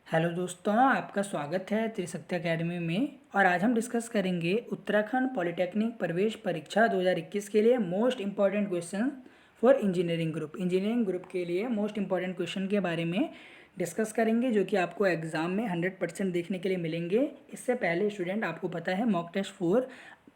Hello दोस्तों, आपका स्वागत है त्रिशक्ति एकेडमी में। और आज हम डिस्कस करेंगे उत्तराखंड पॉलिटेक्निक प्रवेश परीक्षा 2021 के लिए most important question for engineering group के लिए मोस्ट इम्पॉर्टेंट क्वेश्चन के बारे में डिस्कस करेंगे, जो कि आपको एग्जाम में 100% देखने के लिए मिलेंगे। इससे पहले स्टूडेंट, आपको पता है मॉक टेस्ट 4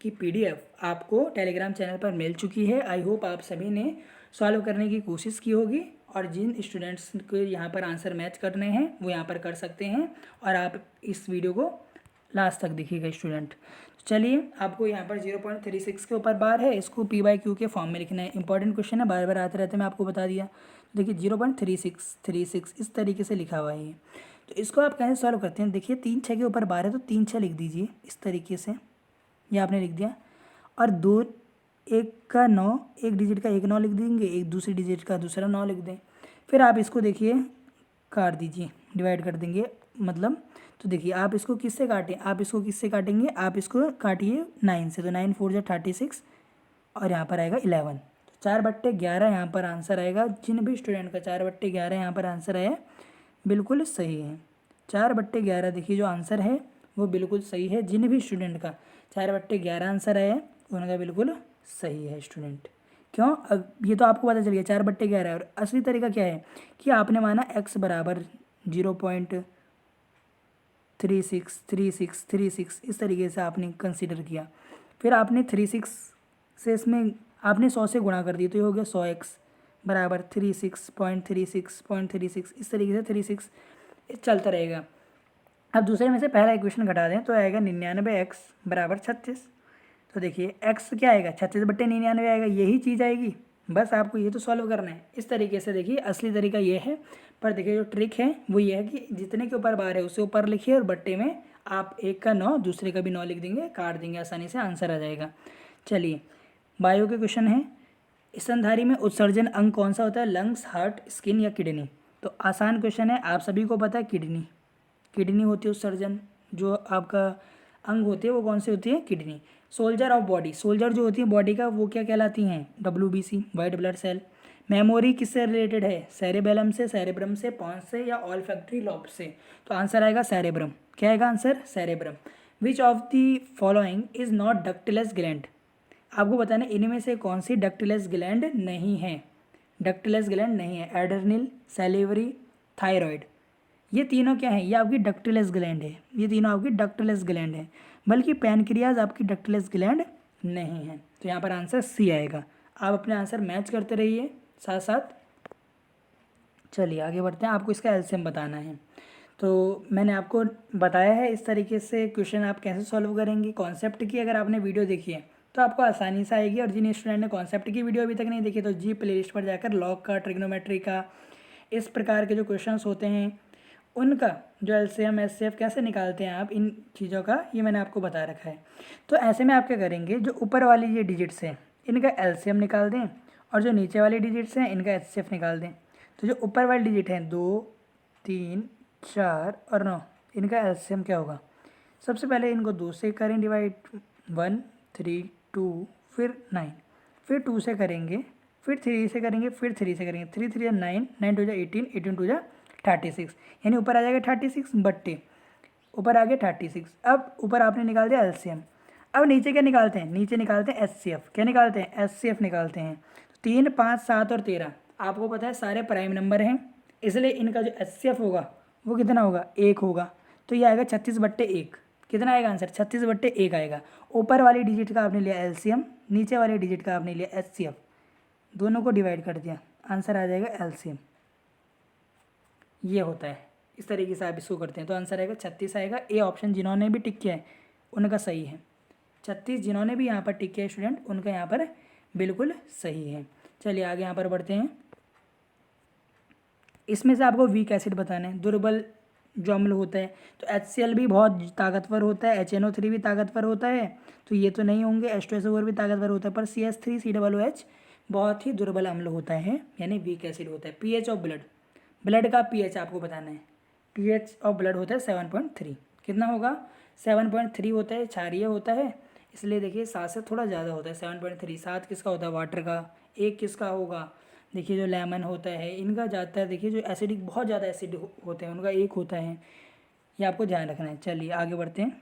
की PDF आपको टेलीग्राम चैनल पर मिल चुकी है। आई होप आप सभी ने सॉल्व करने की कोशिश की होगी, और जिन स्टूडेंट्स को यहाँ पर आंसर मैच करने हैं वो यहाँ पर कर सकते हैं। और आप इस वीडियो को लास्ट तक देखिएगा स्टूडेंट। चलिए, आपको यहाँ पर 0.36 के ऊपर बार है, इसको P/Q के फॉर्म में लिखना है। इंपॉर्टेंट क्वेश्चन है, बार बार आते रहते, मैं आपको बता दिया। तो देखिए 0.36 इस तरीके से लिखा हुआ है ये। तो इसको आप कैसे सॉल्व करते हैं? देखिए 3 6 के ऊपर बार है, तो 3 6 लिख दीजिए इस तरीके से। ये आपने लिख दिया। और दो एक का 9, एक डिजिट का एक 9 लिख देंगे, एक दूसरी डिजिट का दूसरा 9 लिख दें। फिर आप इसको देखिए काट दीजिए, डिवाइड कर देंगे मतलब। तो देखिए आप इसको किससे काटें, आप इसको किससे काटेंगे, आप इसको काटिए 9 से। तो 9 4 जा 36, और यहाँ पर आएगा 11। तो 4/11 यहाँ पर आंसर आएगा। जिन भी स्टूडेंट का 4/11 यहाँ पर आंसर आया बिल्कुल सही है। 4/11 देखिए जो आंसर है वो बिल्कुल सही है। जिन भी स्टूडेंट का 4/11 आंसर आया है उनका बिल्कुल सही है स्टूडेंट। क्यों? अब ये तो आपको पता चल गया 4/11। और असली तरीका क्या है कि आपने माना x बराबर 0.363636 इस तरीके से आपने कंसीडर किया। फिर आपने 36 से इसमें आपने 100 से गुणा कर दिया, तो ये हो गया 100x बराबर 36.36.36 इस तरीके से 36 चलता रहेगा। अब दूसरे में से पहला इक्वेशन घटा दें तो आएगा 99x बराबर 36। तो देखिए x क्या आएगा, 36/99 आएगा, यही चीज़ आएगी। बस आपको ये तो सॉल्व करना है इस तरीके से। देखिए असली तरीका ये है, पर देखिए जो ट्रिक है वो ये है कि जितने के ऊपर बार है उससे ऊपर लिखिए, और बट्टे में आप एक का 9 दूसरे का भी 9 लिख देंगे, काट देंगे, आसानी से आंसर आ जाएगा। चलिए, बायो के क्वेश्चन है। स्तनधारी में उत्सर्जन अंग कौन सा होता है? लंग्स, हार्ट, स्किन या किडनी? तो आसान क्वेश्चन है, आप सभी को पता है किडनी। किडनी होती है उत्सर्जन, जो आपका अंग होते हैं वो कौन से होती है? Kidney. Soldier of body, soldier जो होती है बॉडी का वो क्या कहलाती हैं? WBC, white blood cell. Memory किससे रिलेटेड है? सेरेबेलम से, सेरेब्रम से, पॉन्स से या ऑल्फैक्टरी लोब से? तो आंसर आएगा सेरेब्रम। क्या आएगा answer? Cerebrum. Which of the following is not ductless gland? आपको बताना इनमें से कौन सी डक्टिलस ग्लैंड नहीं है। डक्टिलस ग्लैंड नहीं है। एडर्निल, सैलिवरी, थायराइड, ये तीनों क्या है? ये आपकी डक्टिलस ग्लैंड है। ये तीनों आपकी डक्टिलस ग्लैंड है, बल्कि पैनक्रियाज आपकी डक्टिलस ग्लैंड नहीं है। तो यहाँ पर आंसर C आएगा। आप अपने आंसर मैच करते रहिए साथ साथ। चलिए आगे बढ़ते हैं, आपको इसका एलसीएम बताना है। तो मैंने आपको बताया है इस तरीके से क्वेश्चन आप कैसे सॉल्व करेंगे। कॉन्सेप्ट की अगर आपने वीडियो देखी है तो आपको आसानी से आएगी, और जिन स्टूडेंट ने कॉन्सेप्ट की वीडियो अभी तक नहीं देखी तो जी प्लेलिस्ट पर जाकर लॉग का, ट्रिग्नोमेट्री का, इस प्रकार के जो क्वेश्चंस होते हैं उनका जो LCM SCF कैसे निकालते हैं आप इन चीज़ों का, ये मैंने आपको बता रखा है। तो ऐसे में आप क्या करेंगे, जो ऊपर वाली ये डिजिट्स हैं इनका LCM निकाल दें, और जो नीचे वाली डिजिट्स हैं इनका HCF निकाल दें। तो जो ऊपर वाली डिजिट हैं 2 3 4 और 9, इनका LCM क्या होगा? सबसे पहले इनको 2 से करें डिवाइड, 1 3 2 फिर 9, फिर 2 से करेंगे, फिर 3 से करेंगे, फिर 3 से करेंगे। 3 3 9, 9 2 18, 18 2 36, यानी ऊपर आ जाएगा 36 बट्टे ऊपर आ गया 36। अब ऊपर आपने निकाल दिया LCM। अब नीचे क्या निकालते हैं? नीचे निकालते हैं HCF। क्या निकालते हैं? HCF निकालते हैं। 3 5 7 और 13 आपको पता है सारे प्राइम नंबर हैं, इसलिए इनका जो HCF होगा वो कितना होगा? 1 होगा। तो ये आएगा 36/1। कितना आएगा आंसर? 36/1 आएगा। ऊपर वाली डिजिट का आपने लिया LCM, नीचे वाली डिजिट का आपने लिया HCF, दोनों को डिवाइड कर दिया, आंसर आ जाएगा LCM। ये होता है, इस तरीके से आप इसको करते हैं। तो आंसर आएगा 36 आएगा। ए ऑप्शन जिन्होंने भी टिक किया है उनका सही है। 36 जिन्होंने भी यहाँ पर टिक किया है स्टूडेंट, उनका यहाँ पर बिल्कुल सही है। चलिए आगे यहाँ पर बढ़ते हैं। इसमें से आपको वीक एसिड बताना है, दुर्बल जो अम्ल होता है। तो HCl भी बहुत ताकतवर होता है, HNO3 भी ताकतवर होता है, तो ये तो नहीं होंगे। H2SO4 भी ताकतवर होता है, पर CH3COOH बहुत ही दुर्बल अम्ल होता है, यानी वीक एसिड होता है। pH ऑफ ब्लड, ब्लड का pH आपको बताना है। pH ऑफ ब्लड होता है 7.3। कितना होगा? 7.3 होता है, क्षारीय होता है, इसलिए देखिए 7 से थोड़ा ज़्यादा होता है। 7.3, 7 किसका होता है? वाटर का। 1 किसका होगा? देखिए जो लेमन होता है इनका जाता है, देखिए जो एसिडिक बहुत ज़्यादा एसिड होते हैं उनका एक होता है, ये आपको ध्यान रखना है। चलिए आगे बढ़ते हैं।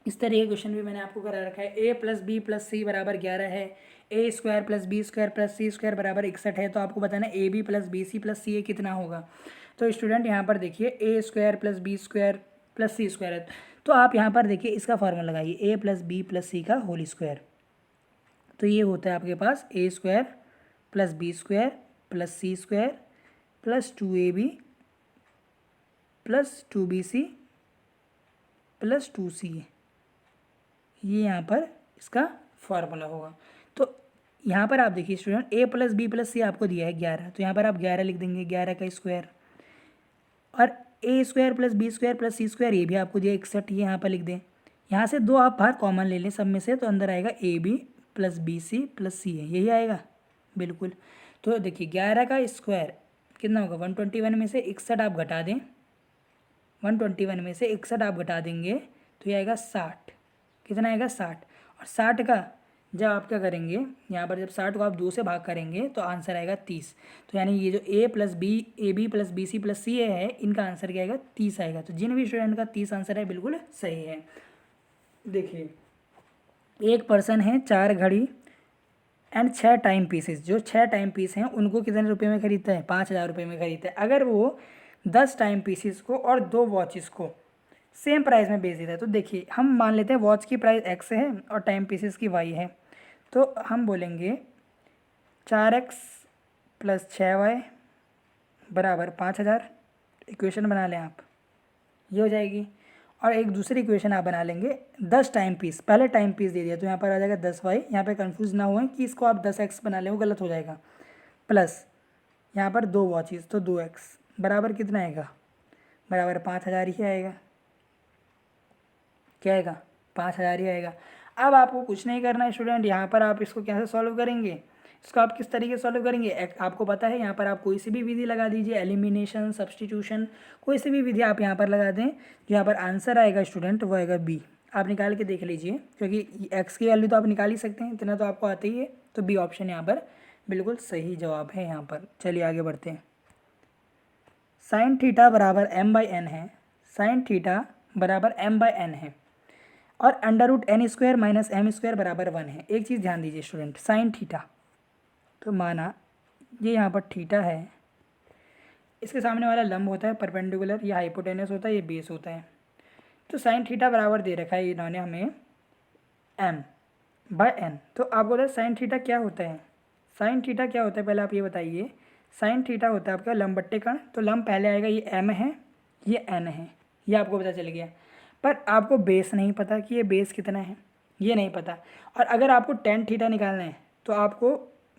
इस तरह के क्वेश्चन भी मैंने आपको करा रखा है। A plus B plus C बराबर 11 है, A square plus B square plus C square बराबर 61 है, तो आपको बताना A B plus B C plus C A कितना होगा। तो स्टूडेंट यहाँ पर देखिए A square plus B square plus C square है, तो आप यहाँ पर देखिए इसका फॉर्मूला लगाइए A plus B plus C का होल स्क्वायर। तो ये होता है आपके पास A square plus B square plus C square plus 2ab plus 2bc plus 2ca, ये यहाँ पर इसका फॉर्मूला होगा। तो यहाँ पर आप देखिए स्टूडेंट ए प्लस बी प्लस सी आपको दिया है 11, तो यहाँ पर आप 11 लिख देंगे, 11 का स्क्वायर, और A square plus B square plus C square ये भी आपको दिया 61, ये यहाँ पर लिख दें। यहाँ से दो आप बाहर कॉमन ले लें सब में से, तो अंदर आएगा A B plus B C plus C है, यही आएगा बिल्कुल। तो देखिए 11 का स्क्वायर कितना होगा, 121 में से 61 आप घटा दें, 121 में से 61 आप घटा देंगे तो ये आएगा 60, कितना आएगा 60, और 60 का जब आप क्या करेंगे यहाँ पर, जब 60 को आप 2 से भाग करेंगे तो आंसर आएगा 30। तो यानी ये जो A plus B A B plus B C plus C A है, इनका आंसर क्या आएगा 30 आएगा। तो जिन भी स्टूडेंट का 30 आंसर है बिल्कुल सही है। देखिए एक पर्सन है 4 घड़ी एंड 6 टाइम पीसेस, जो 6 टाइम पीस हैं उनको कितने रुपये में खरीदता है, 5,000 रुपये में खरीदता है। अगर वो 10 टाइम पीसेस को और 2 वॉचेस को सेम प्राइस में बेच देता है, तो देखिए हम मान लेते हैं वॉच की प्राइस x है और टाइम पीसेस की y है, तो हम बोलेंगे 4x प्लस 6y बराबर 5,000। इक्वेशन बना लें आप, ये हो जाएगी। और एक दूसरी इक्वेशन आप बना लेंगे 10 टाइम पीस, पहले टाइम पीस दे दिया तो यहाँ पर आ जाएगा 10y, यहाँ पे कंफ्यूज ना हुए कि इसको आप 10x बना लें, वो गलत हो जाएगा, प्लस यहाँ पर 2 वॉचेस तो 2x बराबर कितना आएगा, बराबर 5,000 ही आएगा। क्या आएगा, 5,000 ही आएगा। अब आपको कुछ नहीं करना है स्टूडेंट, यहाँ पर आप इसको कैसे सॉल्व करेंगे, इसको आप किस तरीके से सॉल्व करेंगे आपको पता है। यहाँ पर आप कोई सी भी विधि लगा दीजिए, एलिमिनेशन, सब्सटीट्यूशन, कोई सी भी विधि आप यहाँ पर लगा दें, जो यहाँ पर आंसर आएगा स्टूडेंट वो आएगा बी। आप निकाल के देख लीजिए, क्योंकि एक्स की वैल्यू तो आप निकाल ही सकते हैं, इतना तो आपको आता ही है। तो बी ऑप्शन यहाँ पर बिल्कुल सही जवाब है यहाँ पर। चलिए आगे बढ़ते हैं। साइन थीटा बराबर m बाई एन है, साइन थीटा बराबर m बाई एन है, और under root n square minus m square बराबर 1 है। एक चीज़ ध्यान दीजिए स्टूडेंट, साइन थीटा, तो माना ये यहाँ पर थीटा है, इसके सामने वाला लंब होता है परपेंडिकुलर, ये हाइपोटेनस होता है, ये बेस होता है। तो साइन थीटा बराबर दे रखा है इन्होंने हमें m बाय n। तो आपको पता है साइन थीटा क्या होता है, साइन थीटा क्या होता है पहले आप ये बताइए। साइन थीटा होता है आपका लंब बट्टे कण, तो लंब पहले आएगा, ये m है ये n है, ये आपको पता चल गया। पर आपको बेस नहीं पता कि ये बेस कितना है, ये नहीं पता। और अगर आपको टेन थीटा निकालना है तो आपको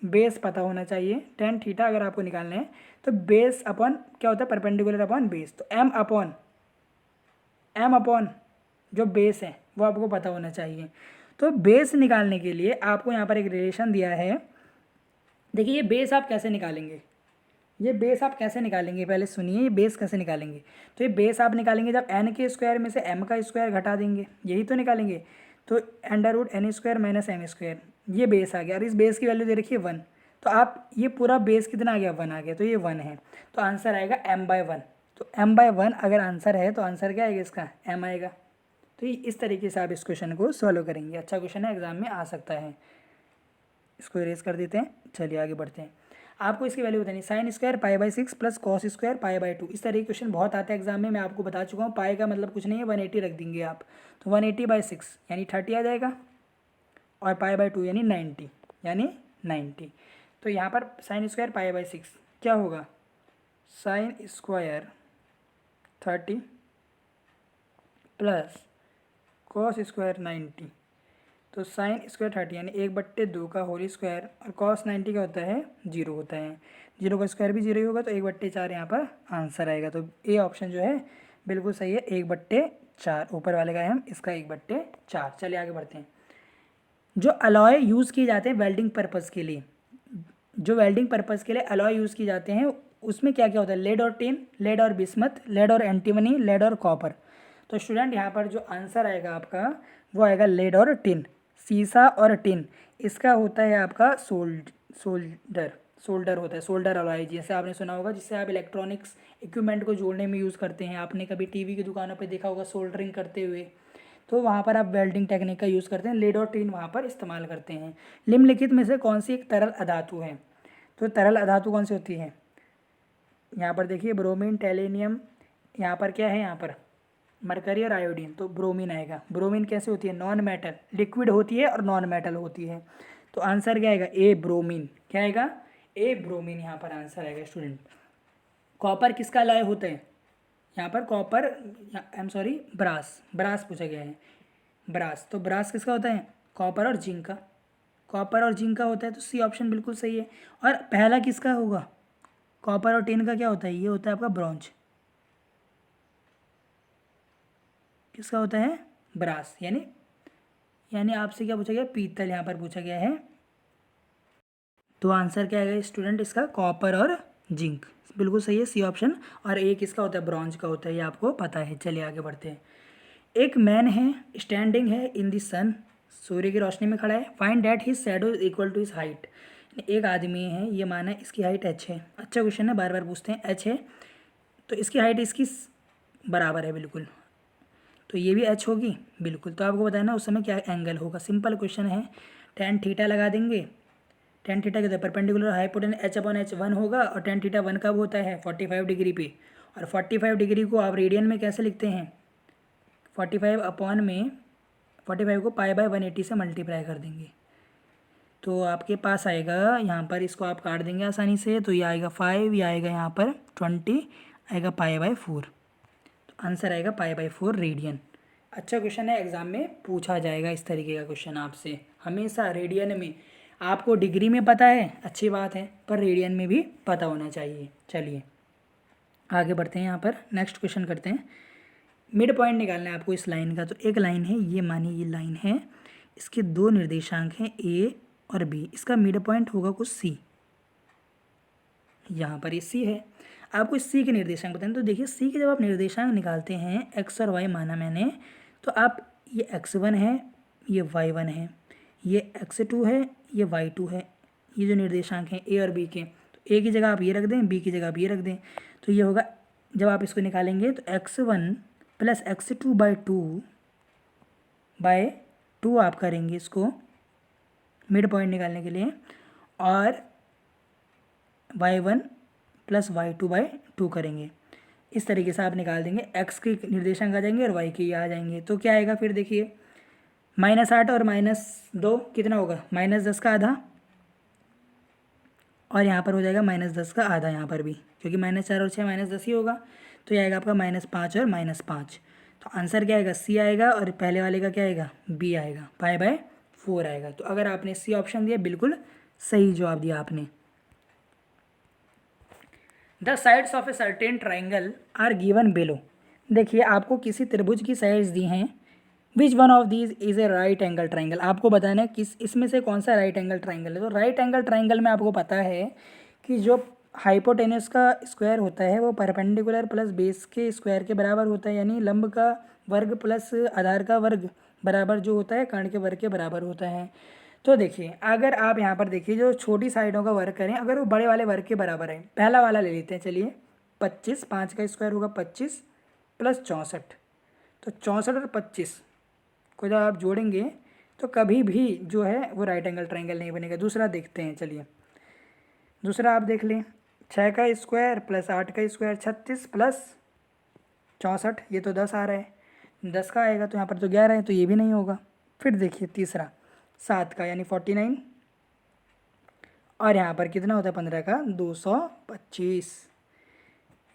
बेस पता होना चाहिए। टेन थीटा अगर आपको निकालना है तो बेस अपॉन क्या होता है, परपेंडिकुलर अपॉन बेस। तो एम अपॉन जो बेस है वो आपको पता होना चाहिए। तो बेस निकालने के लिए आपको यहाँ पर एक रिलेशन दिया है। देखिए ये बेस आप कैसे निकालेंगे, ये बेस आप कैसे निकालेंगे, पहले सुनिए ये बेस कैसे निकालेंगे। तो ये बेस आप निकालेंगे जब n के स्क्वायर में से m का स्क्वायर घटा देंगे, यही तो निकालेंगे। तो under root n square minus m square, ये बेस आ गया, और इस बेस की वैल्यू दे रखी है 1। तो आप ये पूरा बेस कितना आ गया, 1 आ गया, तो ये 1 है। तो आंसर आएगा m/1। तो m/1 अगर आंसर है तो आंसर क्या आएगा इसका, m आएगा। तो इस तरीके से आप इस क्वेश्चन को सॉल्व करेंगे। अच्छा क्वेश्चन है, एग्जाम में आ सकता है। इसको इरेज कर देते हैं। चलिए आगे बढ़ते हैं। आपको इसकी वैल्यू बतानी, sine square π/6 plus cos square π/2। इस तरह के क्वेश्चन बहुत आते हैं एग्जाम में, मैं आपको बता चुका हूँ। पाई का मतलब कुछ नहीं है, 180 रख देंगे आप, तो 180/6 यानी 30 आ जाएगा, और π/2 यानी 90 यानी 90। तो यहाँ पर साइन स्क्वायर π/6 क्या होगा, sine square 30 plus cos square 90। तो साइन स्क्वायर 30 यानी 1/2 का होल स्क्वायर, और कॉस 90 का होता है 0 होता है, 0 का स्क्वायर भी 0 ही होगा, तो 1/4 यहाँ पर आंसर आएगा। तो ए ऑप्शन जो है बिल्कुल सही है, 1/4 ऊपर वाले का है हम, इसका 1/4। चलिए आगे बढ़ते हैं। जो अलॉय यूज़ किए जाते हैं वेल्डिंग पर्पज़ के लिए, जो वेल्डिंग पर्पज़ के लिए अलॉय यूज़ किए जाते हैं उसमें क्या क्या होता है, लेड और टिन, लेड और बिस्मथ, लेड और एंटीमनी, लेड और कॉपर। तो स्टूडेंट यहाँ पर जो आंसर आएगा आपका वो आएगा लेड और टिन, सीसा और टिन। इसका होता है आपका सोल्ड, सोल्डर, सोल्डर होता है, सोल्डर अलॉय जैसे आपने सुना होगा, जिससे आप इलेक्ट्रॉनिक्स इक्विपमेंट को जोड़ने में यूज़ करते हैं। आपने कभी टीवी की दुकानों पे देखा होगा सोल्डरिंग करते हुए, तो वहाँ पर आप वेल्डिंग टेक्निक का यूज़ करते हैं। लेड और टीन वहाँ पर इस्तेमाल करते हैं। निम्नलिखित में से कौन सी एक तरल अधातु है? तो तरल अधातु कौन सी होती है? यहाँ पर देखिए ब्रोमीन, टेलेनियम, यहाँ पर क्या है, यहाँ पर मरकरी और आयोडीन, तो ब्रोमीन आएगा। ब्रोमीन कैसे होती है? नॉन मेटल, लिक्विड होती है और नॉन मेटल होती है। तो आंसर क्या आएगा? ए ब्रोमीन। क्या आएगा? ए ब्रोमीन यहाँ पर आंसर आएगा स्टूडेंट। कॉपर किसका अलॉय होता है? यहाँ पर copper, I am sorry, brass, brass पूछा गया है, ब्रास। तो ब्रास किसका होता है? कॉपर और जिंक का। कॉपर और जिंक का होता है, तो सी ऑप्शन बिल्कुल सही है। और पहला किसका होगा? कॉपर और टिन का क्या होता है? ये होता है आपका ब्रॉन्ज। किसका होता है? ब्रास। यानी आपसे क्या पूछा गया? पीतल यहाँ पर पूछा गया है। तो आंसर क्या है स्टूडेंट इसका? कॉपर और जिंक, बिल्कुल सही है, सी ऑप्शन। और एक किसका होता है? ब्रॉन्ज का होता है, ये आपको पता है। चलिए आगे बढ़ते हैं। एक मैन है, स्टैंडिंग है इन द सन, सूर्य की रोशनी में खड़ा है। Find that his shadow is equal to his height. एक आदमी है, ये माना इसकी हाइट h है। अच्छा क्वेश्चन है, बार बार पूछते हैं। h है तो इसकी हाइट इसकी बराबर है बिल्कुल, तो ये भी h होगी बिल्कुल। तो आपको बताया ना उस समय क्या एंगल होगा। सिंपल क्वेश्चन है। टेन थीटा लगा देंगे। टेन थीटा कहते हैं परपेंडिकुलर हाइपोटेनस h/h 1 होगा, और टेन थीटा 1 कब होता है? 45 डिग्री पे। और 45 डिग्री को आप रेडियन में कैसे लिखते हैं? 45 को π/180 से मल्टीप्लाई कर देंगे, तो आपके पास आएगा यहाँ पर, इसको आप काट देंगे आसानी से, तो ये आएगा 5, ये आएगा यहाँ पर 20, आएगा π/4। तो आंसर आएगा π/4 रेडियन। अच्छा क्वेश्चन है, एग्जाम में पूछा जाएगा इस तरीके का क्वेश्चन आपसे हमेशा। रेडियन में आपको डिग्री में पता है, अच्छी बात है, पर रेडियन में भी पता होना चाहिए। चलिए आगे बढ़ते हैं। यहाँ पर नेक्स्ट क्वेश्चन करते हैं। मिड पॉइंट निकालना है आपको इस लाइन का। तो एक लाइन है, ये मानिए ये लाइन है, इसके दो निर्देशांक हैं ए और बी, इसका मिड पॉइंट होगा कुछ सी। यहाँ पर ये सी है, आपको इस सी के निर्देशांक बताएं। तो देखिए सी के जब आप निर्देशांक निकालते हैं, एक्स और वाई माना मैंने, तो आप ये x1 है, ये y1 है, ये x2 है, ये y2 है, ये जो निर्देशांक हैं ए और बी के, तो ए की जगह आप ये रख दें, बी की जगह आप ये रख दें। तो ये होगा, जब आप इसको निकालेंगे तो x1 + x2/2 आप करेंगे इसको मिड पॉइंट निकालने के लिए, और y1 + y2/2 करेंगे। इस तरीके से आप निकाल देंगे। x के निर्देशांक आ जाएंगे और y के ये आ जाएंगे। तो क्या आएगा फिर? देखिए -8 और -2 कितना होगा? -10 का आधा, और यहाँ पर हो जाएगा -10 का आधा यहाँ पर भी, क्योंकि -4 और 6 -10 ही होगा। तो ये आएगा आपका -5 और -5। तो आंसर क्या आएगा? सी आएगा, और पहले वाले का क्या आएगा? बी आएगा, π/4 आएगा। तो अगर आपने सी ऑप्शन दिया, बिल्कुल सही जवाब दिया आपने। The sides of a certain triangle are given below. देखिए आपको किसी त्रिभुज की साइड्स दी हैं। Which one of these is a right angle triangle. आपको बताना है किस इसमें से कौन सा राइट एंगल ट्राइंगल है। तो राइट एंगल ट्राइंगल में आपको पता है कि जो हाइपोटेनस का स्क्वायर होता है वो परपेंडिकुलर प्लस बेस के स्क्वायर के बराबर होता है, यानी लंब का वर्ग प्लस आधार का वर्ग बराबर जो होता है कर्ण के वर्ग के बराबर होता है। तो देखिए अगर आप यहाँ पर देखिए जो छोटी साइडों का वर्ग करें, अगर वो बड़े वाले वर्ग के बराबर है, पहला वाला ले लेते हैं। चलिए 25, 5 का स्क्वायर होगा 25 + 64, तो 64 और 25 को जब आप जोड़ेंगे तो कभी भी जो है वो राइट एंगल ट्राइंगल नहीं बनेगा। दूसरा देखते हैं, चलिए दूसरा आप देख लें। 6 का स्क्वायर + 8 का स्क्वायर 36 + 64, ये तो 10 आ रहा है, 10 का आएगा, तो यहाँ पर तो 11 है, तो ये भी नहीं होगा। फिर देखिए तीसरा 7 का यानी 49, और यहाँ पर कितना होता है 15 का 225,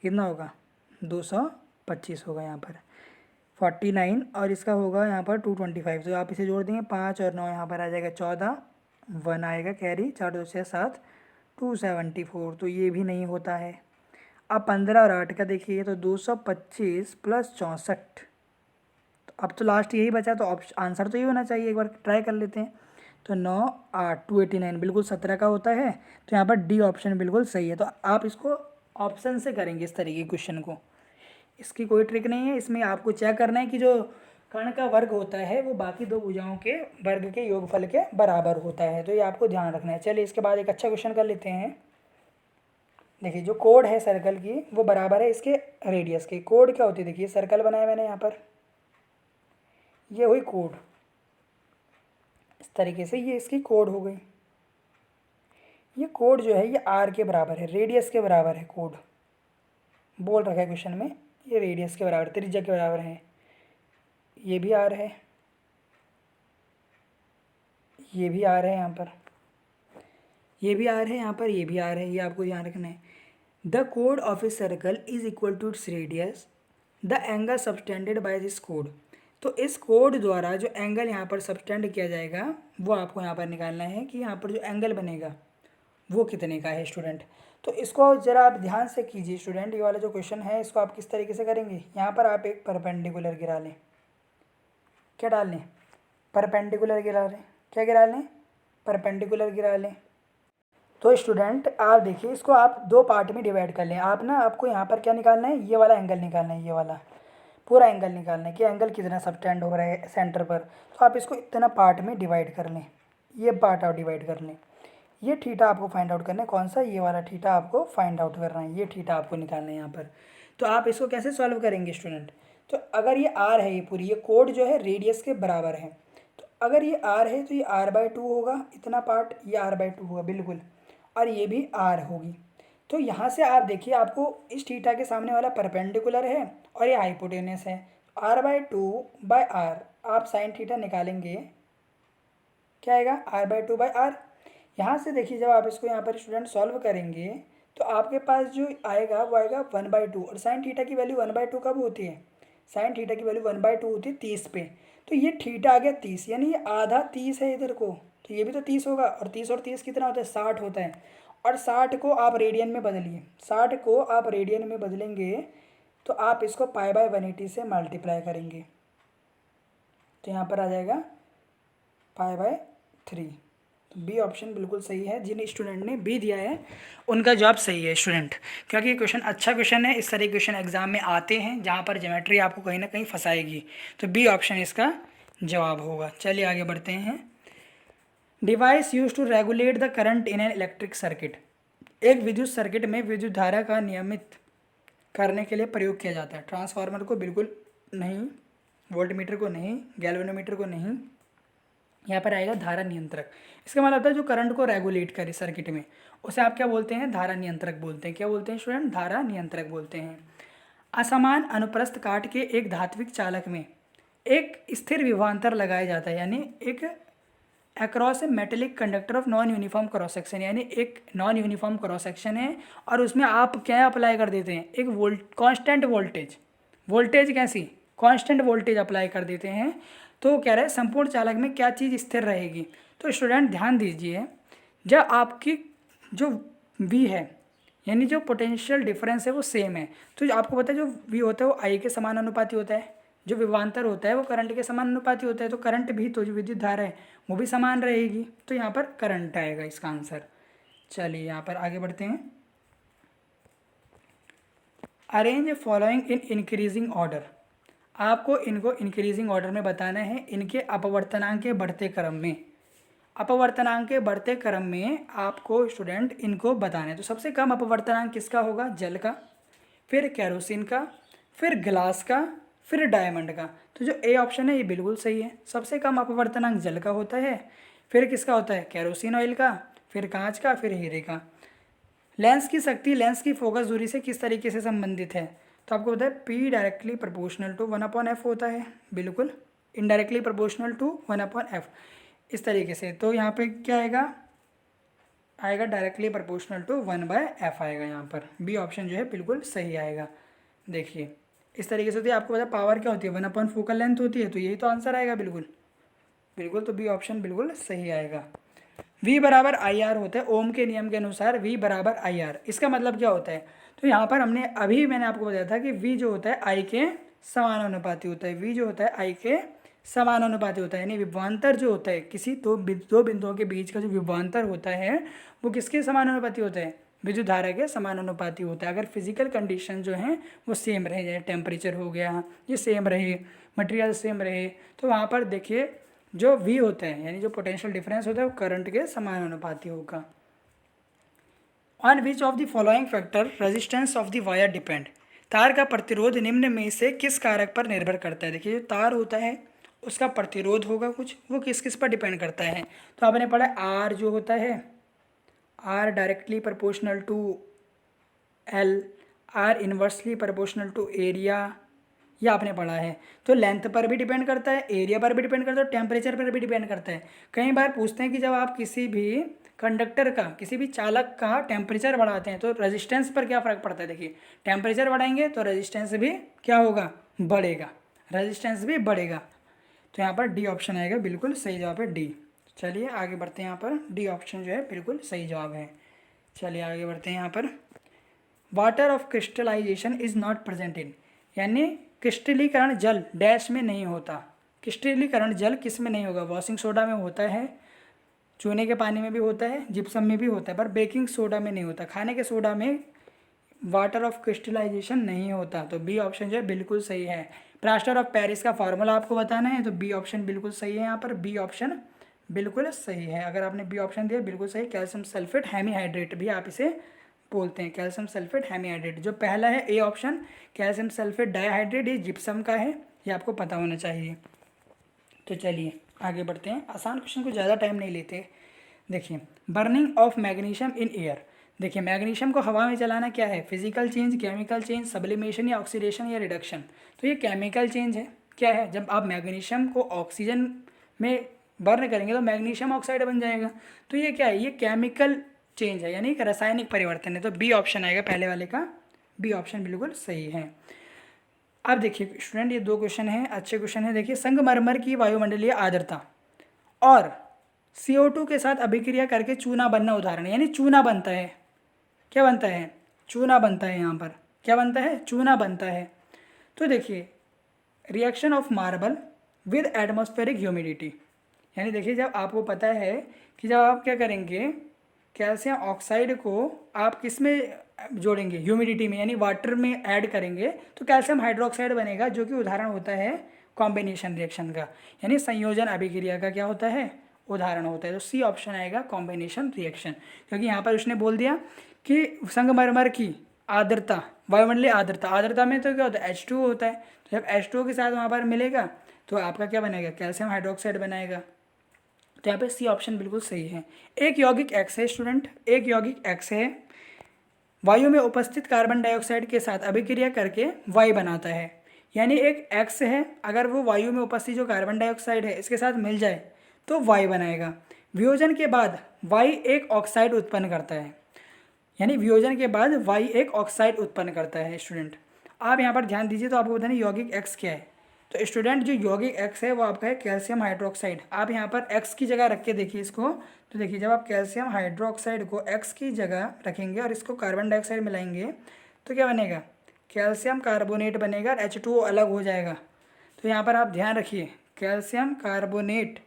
कितना होगा 225 होगा यहाँ पर 49, और इसका होगा यहाँ पर 225। तो आप इसे जोड़ देंगे 5 और 9, यहाँ पर आ जाएगा 14, 1 आएगा कैरी, 4 2 6 7, 274, तो ये भी नहीं होता है। अब 15 और 8 का देखिए, तो 225 + 64, तो अब तो लास्ट यही बचा, तो आंसर तो ये होना चाहिए। एक बार ट्राई कर लेते हैं। तो 9 8 289 बिल्कुल 17 का होता है, तो यहाँ पर डी ऑप्शन बिल्कुल सही है। तो आप इसको ऑप्शन से करेंगे इस तरीके के क्वेश्चन को, इसकी कोई ट्रिक नहीं है। इसमें आपको चेक करना है कि जो कर्ण का वर्ग होता है वो बाकी दो भुजाओं के वर्ग के योगफल के बराबर होता है, तो ये आपको ध्यान रखना है। चलिए इसके बाद एक अच्छा क्वेश्चन कर लेते हैं। देखिए जो कोड है सर्कल की वो बराबर है इसके रेडियस के। कोड क्या होती है, देखिए सर्कल बनाया मैंने यहाँ पर, ये हुई कोड, इस तरीके से ये इसकी कोड हो गई। ये कोड जो है ये आर के बराबर है, रेडियस के बराबर है। कोड बोल रखा है क्वेश्चन में, ये रेडियस के बराबर, त्रिज्या के बराबर है। ये भी आर है, ये भी आर है यहाँ पर, ये भी आर है यहाँ पर, ये भी आर है, ये आपको ध्यान रखना है। द कोड of a circle is equal to its radius, the angle subtended by this कोड। तो इस कोड द्वारा जो एंगल यहाँ पर सबटेंड किया जाएगा वो आपको यहाँ पर निकालना है कि यहाँ पर जो एंगल बनेगा वो कितने का है स्टूडेंट। तो इसको ज़रा आप ध्यान से कीजिए स्टूडेंट, ये वाला जो क्वेश्चन है इसको आप किस तरीके से करेंगे। यहाँ पर आप एक परपेंडिकुलर गिरा लें, क्या डाल लें, परपेंडिकुलर गिरा लें, क्या गिरा लें, परपेंडिकुलर गिरा लें। तो स्टूडेंट आप देखिए इसको आप दो पार्ट में डिवाइड कर लें। आप ना आपको यहाँ पर क्या निकालना है, ये वाला एंगल निकालना है, ये वाला पूरा एंगल निकालना है कि एंगल कितना सबटेंड हो रहा है सेंटर पर। तो आप इसको इतना पार्ट में डिवाइड कर लें, ये पार्ट आप डिवाइड कर लें। ये थीटा आपको फाइंड आउट करना है, कौन सा, ये वाला थीटा आपको फाइंड आउट करना है, ये थीटा आपको निकालना है यहाँ पर। तो आप इसको कैसे सॉल्व करेंगे स्टूडेंट, तो अगर ये आर है, ये पूरी ये कोड जो है रेडियस के बराबर है, तो अगर ये आर है तो ये r/2 होगा, इतना पार्ट ये r/2 होगा बिल्कुल, और ये भी r होगी। तो यहाँ से आप देखिए आपको इस थीटा के सामने वाला परपेंडिकुलर है और ये हाइपोटेनस है, r/2/r आप साइन थीटा निकालेंगे, क्या आएगा, r/2/r। यहाँ से देखिए जब आप इसको यहाँ पर स्टूडेंट सॉल्व करेंगे तो आपके पास जो आएगा वो आएगा 1/2, और साइन थीटा की वैल्यू 1/2 कब होती है, साइन थीटा की वैल्यू 1/2 होती है 30 पे। तो ये थीटा आ गया 30, यानी ये आधा 30 है इधर को, तो ये भी तो 30 होगा, और 30 कितना होता है, 60 होता है। और 60 को आप रेडियन में बदलिए, 60 को आप रेडियन में बदलेंगे तो आप इसको π/180 से मल्टीप्लाई करेंगे, तो यहाँ पर आ जाएगा π/3। तो बी ऑप्शन बिल्कुल सही है। जिन स्टूडेंट ने बी दिया है उनका जवाब सही है स्टूडेंट, क्योंकि ये क्वेश्चन अच्छा क्वेश्चन है। इस तरह के क्वेश्चन एग्जाम में आते हैं जहाँ पर ज्योमेट्री आपको कहीं ना कहीं फंसाएगी, तो बी ऑप्शन इसका जवाब होगा। चलिए आगे बढ़ते हैं। Device use to regulate the current in an electric circuit, एक विद्युत सर्किट में विद्युत धारा का नियमित करने के लिए प्रयोग किया जाता है। ट्रांसफार्मर को बिल्कुल नहीं, वोल्टमीटर को नहीं, गैल्वेनोमीटर को नहीं, यहाँ पर आएगा धारा नियंत्रक। इसका मतलब होता है जो करंट को रेगुलेट करे सर्किट में, उसे आप क्या बोलते हैं, धारा नियंत्रक बोलते हैं। क्या बोलते हैं स्टूडेंट, धारा नियंत्रक बोलते हैं। असमान अनुप्रस्थ काट के एक धात्विक चालक में एक स्थिर विभवांतर लगाया जाता है, यानी एक across A metallic conductor of non uniform cross section, यानी एक नॉन यूनिफॉर्म क्रॉस सेक्शन है और उसमें आप क्या अप्लाई कर देते हैं, एक कांस्टेंट वोल्टेज, वोल्टेज कैसी, कांस्टेंट वोल्टेज अप्लाई कर देते हैं। तो कह रहे हैं संपूर्ण चालक में क्या चीज़ स्थिर रहेगी। तो स्टूडेंट ध्यान दीजिए, जब आपकी जो V है यानी जो पोटेंशियल डिफरेंस है वो सेम है, तो आपको पता है जो V होता है वो I के समानुपाती होता है, जो विभवांतर होता है वो करंट के समानुपाती होता है। तो करंट भी, तो जो विद्युत धारा है वो भी समान रहेगी, तो यहाँ पर करंट आएगा इसका आंसर। चलिए यहाँ पर आगे बढ़ते हैं। Arrange following in increasing order, आपको इनको इंक्रीजिंग ऑर्डर में बताना है, इनके अपवर्तनांक के बढ़ते क्रम में, अपवर्तनांक के बढ़ते क्रम में आपको स्टूडेंट इनको बताना है। तो सबसे कम अपवर्तनांक किसका होगा, जल का, फिर कैरोसिन का, फिर ग्लास का, फिर डायमंड का। तो जो ए ऑप्शन है ये बिल्कुल सही है, सबसे कम अपवर्तनांक जल का होता है, फिर किसका होता है, कैरोसिन ऑयल का, फिर कांच का, फिर हीरे का। लेंस की शक्ति लेंस की फोकस दूरी से किस तरीके से संबंधित है, तो आपको पता है P directly proportional to 1/f होता है, बिल्कुल इनडायरेक्टली प्रोपोर्शनल टू 1/f, इस तरीके से। तो यहाँ पे क्या आएगा डायरेक्टली प्रोपोर्शनल टू 1/f आएगा यहाँ पर। बी ऑप्शन जो है बिल्कुल सही आएगा। देखिए इस तरीके से होती है, आपको पता है पावर क्या होती है, 1/4 फोकल लेंथ होती है, तो यही तो आंसर आएगा बिल्कुल बिल्कुल। तो बी ऑप्शन बिल्कुल सही आएगा। V बराबर IR होता है, ओम के नियम के अनुसार V बराबर IR। इसका मतलब क्या होता है, तो यहाँ पर मैंने आपको बताया था कि V जो होता है I के समानुपाती होता है, V जो होता है I के समानुपाती होता है, यानी विभवांतर जो होता है किसी दो बिंदुओं के बीच का जो विभवांतर होता है वो किसके समानुपाती होता है, विद्युत धारा के समानुपाती होता है। अगर फिजिकल कंडीशन जो हैं वो सेम रहे, जैसे टेम्परेचर हो गया ये सेम रहे, मटेरियल सेम रहे, तो वहाँ पर देखिए जो V होता है यानी जो पोटेंशियल डिफरेंस होता है वो करंट के समानुपाती होगा। On which of the following factor resistance of the wire depend, तार का प्रतिरोध निम्न में से किस कारक पर निर्भर करता है। देखिए जो तार होता है उसका प्रतिरोध होगा कुछ, वो किस किस पर डिपेंड करता है। तो आपने पढ़ा आर जो होता है, R directly proportional to L, R inversely proportional to area, ये आपने पढ़ा है। तो लेंथ पर भी डिपेंड करता है, एरिया पर भी डिपेंड करता है, टेम्परेचर पर भी डिपेंड करता है। कई बार पूछते हैं कि जब आप किसी भी कंडक्टर का, किसी भी चालक का टेम्परेचर बढ़ाते हैं तो रेजिस्टेंस पर क्या फ़र्क पड़ता है। देखिए टेम्परेचर बढ़ाएंगे तो रेजिस्टेंस भी क्या होगा, बढ़ेगा, रेजिस्टेंस भी बढ़ेगा। तो यहाँ पर डी ऑप्शन आएगा, बिल्कुल सही जवाब है डी। चलिए आगे बढ़ते हैं, यहाँ पर डी ऑप्शन जो है बिल्कुल सही जवाब है। चलिए आगे बढ़ते हैं यहाँ पर। Water of crystallization is not present in, यानी क्रिस्टलीकरण जल डैश में नहीं होता। क्रिस्टलीकरण जल किस में नहीं होगा, वॉशिंग सोडा में होता है, चूने के पानी में भी होता है, जिप्सम में भी होता है, पर बेकिंग सोडा में नहीं होता। खाने के सोडा में वाटर ऑफ क्रिस्टलाइजेशन नहीं होता। तो बी ऑप्शन जो है बिल्कुल सही है। प्लास्टर ऑफ पेरिस का फार्मूला आपको बताना है, तो बी ऑप्शन बिल्कुल सही है। यहाँ पर बी ऑप्शन बिल्कुल सही है। अगर आपने बी ऑप्शन दिया बिल्कुल सही। कैल्शियम सल्फेट हेमीहाइड्रेट भी आप इसे बोलते हैं, कैल्शियम सल्फेट हेमीहाइड्रेट। जो पहला है A option calcium sulphate dihydrate, ये जिप्सम का है, ये आपको पता होना चाहिए। तो चलिए आगे बढ़ते हैं, आसान क्वेश्चन को ज़्यादा टाइम नहीं लेते। देखिए burning of magnesium in air, देखिए मैग्नीशियम को हवा में जलाना क्या है, physical change, chemical change, sublimation या ऑक्सीडेशन या रिडक्शन। तो ये केमिकल चेंज है। क्या है, जब आप मैग्नीशियम को ऑक्सीजन में बर्न करेंगे तो मैग्नीशियम ऑक्साइड बन जाएगा। तो ये क्या है, ये केमिकल चेंज है यानी एक रासायनिक परिवर्तन है। तो बी ऑप्शन आएगा पहले वाले का, बी ऑप्शन बिल्कुल सही है। अब देखिए स्टूडेंट ये दो क्वेश्चन हैं, अच्छे क्वेश्चन है। देखिए संगमरमर की वायुमंडलीय आर्द्रता और CO2 के साथ अभिक्रिया करके चूना बनना उदाहरण, यानी चूना बनता है, क्या बनता है, चूना बनता है। यहाँ पर क्या बनता है, चूना बनता है। तो देखिए reaction of marble with atmospheric humidity, यानी देखिए जब आपको पता है कि जब आप क्या करेंगे, कैल्शियम ऑक्साइड को आप किस में जोड़ेंगे, ह्यूमिडिटी में, यानी वाटर में ऐड करेंगे तो कैल्शियम हाइड्रोक्साइड बनेगा, जो कि उदाहरण होता है कॉम्बिनेशन रिएक्शन का, यानी संयोजन अभिक्रिया का क्या होता है, उदाहरण होता है। तो सी ऑप्शन आएगा कॉम्बिनेशन रिएक्शन, क्योंकि यहाँ पर उसने बोल दिया कि संगमरमर की आर्द्रता, वायुमंडलीय आर्द्रता, आर्द्रता में तो क्या होता है H2O होता है। तो जब H2O के साथ वहाँ पर मिलेगा तो आपका क्या बनेगा, कैल्शियम हाइड्रोक्साइड बनाएगा। तो यहाँ पे सी ऑप्शन बिल्कुल सही है। एक यौगिक X है स्टूडेंट, एक यौगिक X है, वायु में उपस्थित कार्बन डाइऑक्साइड के साथ अभिक्रिया करके Y बनाता है। यानी एक X है, अगर वो वायु में उपस्थित जो कार्बन डाइऑक्साइड है इसके साथ मिल जाए तो Y बनाएगा। वियोजन के बाद Y एक ऑक्साइड उत्पन्न करता है, यानी वियोजन के बाद Y एक ऑक्साइड उत्पन्न करता है। स्टूडेंट आप यहाँ पर ध्यान दीजिए, तो आपको बताना यौगिक X क्या है। तो स्टूडेंट जो यौगिक X है वो आपका है कैल्शियम हाइड्रोक्साइड। आप यहाँ पर X की जगह रख के देखिए इसको, तो देखिए जब आप कैल्शियम हाइड्रोक्साइड को X की जगह रखेंगे और इसको कार्बन डाइऑक्साइड मिलाएंगे तो क्या बनेगा, कैल्शियम कार्बोनेट बनेगा और H2O अलग हो जाएगा। तो यहाँ पर आप ध्यान रखिए कैल्शियम कार्बोनेट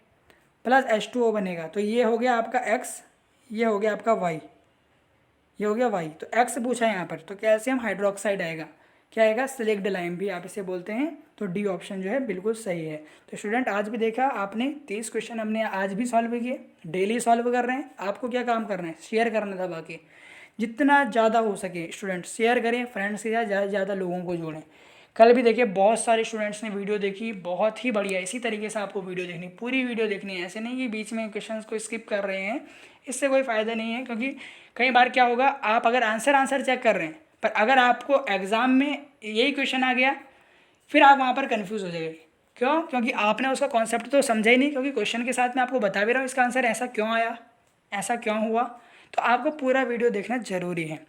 प्लस H2O बनेगा। तो ये हो गया आपका X, ये हो गया आपका Y, ये हो गया Y। तो X पूछा है यहाँ पर, तो कैल्शियम हाइड्रोक्साइड आएगा, क्या आएगा, सिलेक्ट लाइम भी आप इसे बोलते हैं। तो डी ऑप्शन जो है बिल्कुल सही है। तो स्टूडेंट आज भी देखा आपने 30 क्वेश्चन हमने आज भी सॉल्व किए, डेली सॉल्व कर रहे हैं। आपको क्या काम करना है, शेयर करना था। बाकी जितना ज़्यादा हो सके स्टूडेंट शेयर करें, फ्रेंड्स के साथ ज़्यादा से ज़्यादा लोगों को जोड़ें। कल भी देखिए बहुत सारे स्टूडेंट्स ने वीडियो देखी, बहुत ही बढ़िया। इसी तरीके से आपको वीडियो देखनी, पूरी वीडियो देखनी है, ऐसे नहीं कि बीच में क्वेश्चंस को स्किप कर रहे हैं, इससे कोई फ़ायदा नहीं है। क्योंकि कई बार क्या होगा, आप अगर आंसर चेक कर रहे हैं पर अगर आपको एग्ज़ाम में यही क्वेश्चन आ गया फिर आप वहाँ पर कन्फ्यूज़ हो जाएंगे। क्यों, क्योंकि आपने उसका कॉन्सेप्ट तो समझा ही नहीं। क्योंकि क्वेश्चन के साथ मैं आपको बता भी रहा हूँ इसका आंसर ऐसा क्यों आया, ऐसा क्यों हुआ। तो आपको पूरा वीडियो देखना ज़रूरी है।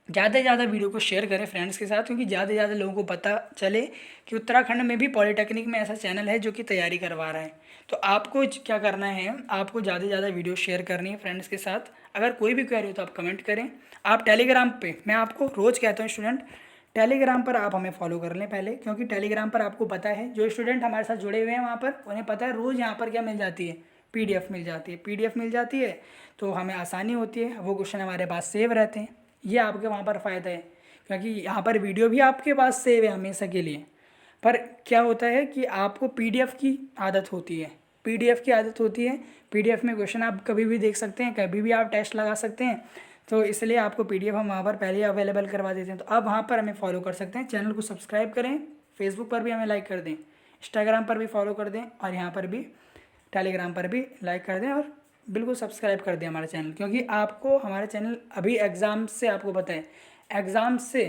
ज़्यादा से ज़्यादा वीडियो को शेयर करें फ्रेंड्स के साथ, क्योंकि ज़्यादा से ज़्यादा लोगों को पता चले कि उत्तराखंड में भी पॉलीटेक्निक में ऐसा चैनल है जो कि तैयारी करवा रहा है। तो आपको क्या करना है, आपको ज़्यादा से ज़्यादा वीडियो शेयर करनी है फ्रेंड्स के साथ। अगर कोई भी क्वेरी हो तो आप कमेंट करें। आप टेलीग्राम पे, मैं आपको रोज़ कहता हूँ स्टूडेंट, टेलीग्राम पर आप हमें फॉलो कर लें पहले, क्योंकि टेलीग्राम पर आपको पता है जो स्टूडेंट हमारे साथ जुड़े हुए हैं वहाँ पर उन्हें पता है रोज़ यहाँ पर क्या मिल जाती है, PDF मिल जाती है। PDF मिल जाती है तो हमें आसानी होती है, वो क्वेश्चन हमारे पास सेव रहते हैं। ये आपके वहाँ पर फ़ायदा है, क्योंकि यहाँ पर वीडियो भी आपके पास सेव है हमेशा के लिए। पर क्या होता है कि आपको PDF की आदत होती है, PDF की आदत होती है। PDF में क्वेश्चन आप कभी भी देख सकते हैं, कभी भी आप टेस्ट लगा सकते हैं, तो इसलिए आपको PDF हम वहाँ पर पहले ही अवेलेबल करवा देते हैं। तो आप वहाँ पर हमें फॉलो कर सकते हैं, चैनल को सब्सक्राइब करें, फेसबुक पर भी हमें लाइक कर दें, इंस्टाग्राम पर भी फॉलो कर दें, और यहाँ पर भी टेलीग्राम पर भी लाइक कर दें, और बिल्कुल सब्सक्राइब कर दें हमारा चैनल। क्योंकि आपको हमारा चैनल अभी एग्ज़ाम से, आपको पता है एग्ज़ाम से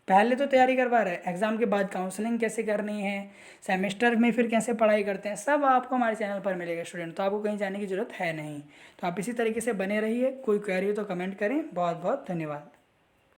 पहले तो तैयारी करवा रहा है, एग्ज़ाम के बाद काउंसलिंग कैसे करनी है, सेमेस्टर में फिर कैसे पढ़ाई करते हैं, सब आपको हमारे चैनल पर मिलेगा स्टूडेंट। तो आपको कहीं जाने की ज़रूरत है नहीं। तो आप इसी तरीके से बने रहिए। कोई क्वेरी हो तो कमेंट करें। बहुत बहुत धन्यवाद।